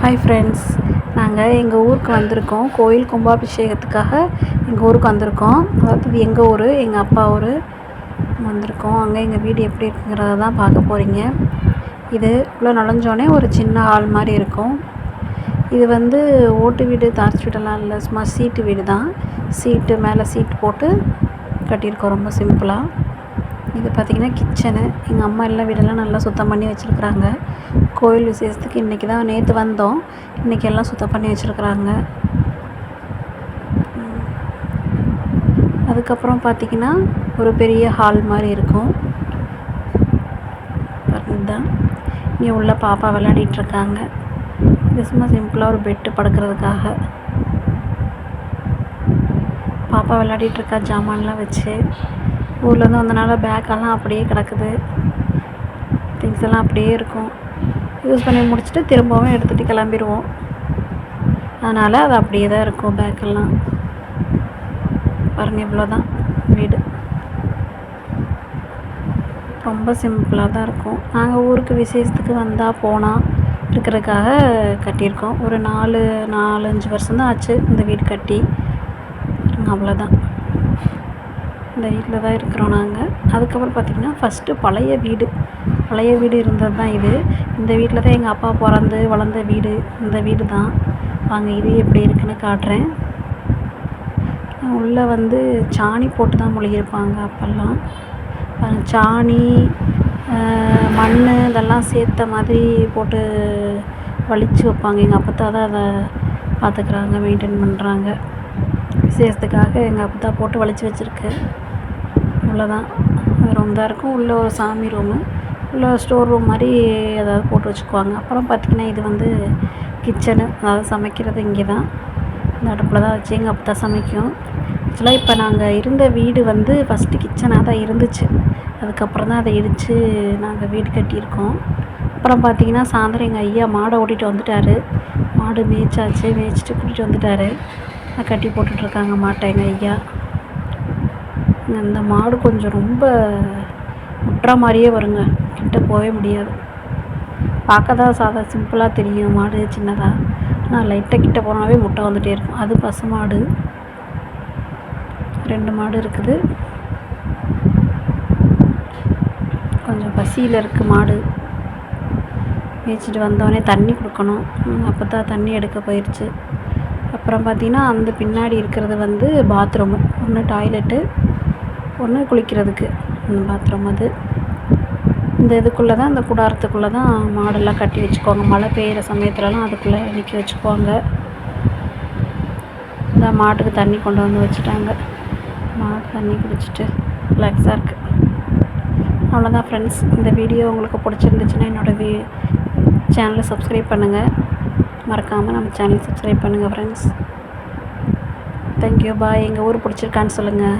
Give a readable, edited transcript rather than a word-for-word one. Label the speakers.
Speaker 1: Hi friends, நாங்கள் எங்கள் ஊருக்கு வந்திருக்கோம். கோயில் கும்பாபிஷேகத்துக்காக எங்கள் ஊருக்கு வந்திருக்கோம். அதாவது இது எங்கள் ஊர், எங்கள் அப்பா ஊர் வந்திருக்கோம். அங்கே எங்கள் வீடு எப்படி இருக்குங்கிறத தான் பார்க்க போகிறீங்க. இது உள்ளே நுழைஞ்சோடனே ஒரு சின்ன ஹால் மாதிரி இருக்கும். இது வந்து ஓட்டு வீடு, தார்ச் வீடெல்லாம் இல்லை, சும்மா சீட்டு வீடு தான். சீட்டு மேலே சீட்டு போட்டு கட்டியிருக்கோம், ரொம்ப சிம்பிளாக. இது பார்த்திங்கன்னா கிச்சனு. எங்கள் அம்மா எல்லாம் வீடெல்லாம் நல்லா சுத்தம் பண்ணி வச்சுருக்குறாங்க. கோயில் விசேஷத்துக்கு இன்றைக்கி தான், நேற்று வந்தோம், இன்றைக்கி எல்லாம் சுத்தம் பண்ணி வச்சுருக்குறாங்க. அதுக்கப்புறம் பார்த்திங்கன்னா ஒரு பெரிய ஹால் மாதிரி இருக்கும். இதுதான் இங்கே உள்ள பாப்பா விளையாடிட்டுருக்காங்க. இது சும்மா சிம்பிளாக ஒரு பெட்டு படுக்கிறதுக்காக. பாப்பா விளையாடிட்டுருக்கா ஜாமான்லாம் வச்சு. ஊர்லேருந்து வந்தனால பேக்கெல்லாம் அப்படியே கிடக்குது, திங்ஸ் எல்லாம் அப்படியே இருக்கும். யூஸ் பண்ணி முடிச்சுட்டு திரும்பவும் எடுத்துகிட்டு கிளம்பிடுவோம். அதனால் அது அப்படியே தான் இருக்கும் பேக்கெல்லாம். பாருங்கள், இவ்வளோ தான் வீடு. ரொம்ப சிம்பிளாக தான் இருக்கும். நாங்கள் ஊருக்கு விசேஷத்துக்கு வந்தால் போனால் இருக்கிறதுக்காக கட்டியிருக்கோம். ஒரு 4-5 வருஷம் தான் ஆச்சு இந்த வீடு கட்டி. அவ்வளோதான், இந்த வீட்டில் தான் இருக்கிறோம் நாங்கள். அதுக்கப்புறம் பார்த்திங்கன்னா ஃபஸ்ட்டு பழைய வீடு இருந்தது தான் இது. இந்த வீட்டில் தான் எங்கள் அப்பா பிறந்து வளர்ந்த வீடு, இந்த வீடு தான். வாங்க இது எப்படி இருக்குன்னு காட்டுறேன். உள்ளே வந்து சாணி போட்டு தான் மொழிகிருப்பாங்க அப்போல்லாம். சாணி, மண் இதெல்லாம் சேர்த்த மாதிரி போட்டு வலித்து வைப்பாங்க. எங்கள் அப்பத்தா தான் அதை பார்த்துக்குறாங்க, மெயின்டைன் பண்ணுறாங்க. விசேஷத்துக்காக எங்கள் அப்பத்தா போட்டு வலித்து வச்சுருக்கு. அவ்வளோதான், ரூம் தான் இருக்கும். உள்ளே ஒரு சாமி ரூமு, உள்ள ஸ்டோர் ரூம் மாதிரி ஏதாவது போட்டு வச்சுக்குவாங்க. அப்புறம் பார்த்திங்கன்னா இது வந்து கிச்சனு, அதாவது சமைக்கிறது இங்கே தான். இந்த அடுப்பில் தான் வச்சு எங்கள் அப்பா சமைக்கும். ஆக்சுவலாக இப்போ நாங்கள் இருந்த வீடு வந்து ஃபஸ்ட்டு கிச்சனாக தான் இருந்துச்சு. அதுக்கப்புறம் தான் அதை இடித்து நாங்கள் வீடு கட்டியிருக்கோம். அப்புறம் பார்த்திங்கன்னா சாயந்தரம் எங்கள் ஐயா மாடை ஓட்டிகிட்டு வந்துட்டார். மாடு மேய்ச்சாச்சு, மேய்ச்சிட்டு கூட்டிகிட்டு வந்துட்டார். கட்டி போட்டுட்ருக்காங்க மாட்டை எங்கள் ஐயா. அந்த மாடு கொஞ்சம் ரொம்ப முட்டுற மாதிரியே வருங்க, கிட்ட போகவே முடியாது. பார்க்க தான் சிம்பிளாக தெரியும் மாடு சின்னதாக, ஆனால் லைட்டாக கிட்ட போனாவே முட்டை வந்துகிட்டே இருக்கும். அது பசு மாடு, 2 மாடு இருக்குது. கொஞ்சம் பசியில் இருக்குது மாடு. மேய்ச்சிட்டு வந்தோடனே தண்ணி கொடுக்கணும். அப்போ தான் தண்ணி எடுக்க போயிடுச்சு. அப்புறம் பார்த்திங்கன்னா அந்த பின்னாடி இருக்கிறது வந்து பாத்ரூமு. ஒன்று டாய்லெட்டு, ஒன்று குளிக்கிறதுக்கு அந்த பாத்ரூம். அது இந்த இதுக்குள்ளே தான், இந்த கூடாரத்துக்குள்ளே தான் மாடெல்லாம் கட்டி வச்சுக்குவாங்க. மழை பெய்கிற சமயத்துலலாம் அதுக்குள்ளே நிற்க வச்சுக்குவாங்க. இந்த மாட்டுக்கு தண்ணி கொண்டு வந்து வச்சுட்டாங்க. மாடு தண்ணி குடிச்சிட்டு ரிலாக்ஸாக இருக்குது. அவ்வளோதான் ஃப்ரெண்ட்ஸ். இந்த வீடியோ உங்களுக்கு பிடிச்சிருந்துச்சுன்னா என்னோடய சேனலை சப்ஸ்கிரைப் பண்ணுங்கள். மறக்காமல் நம்ம சேனலை சப்ஸ்கிரைப் பண்ணுங்கள் ஃப்ரெண்ட்ஸ். தேங்க்யூ, பாய். எங்கள் ஊர் பிடிச்சிருக்கான்னு சொல்லுங்கள்.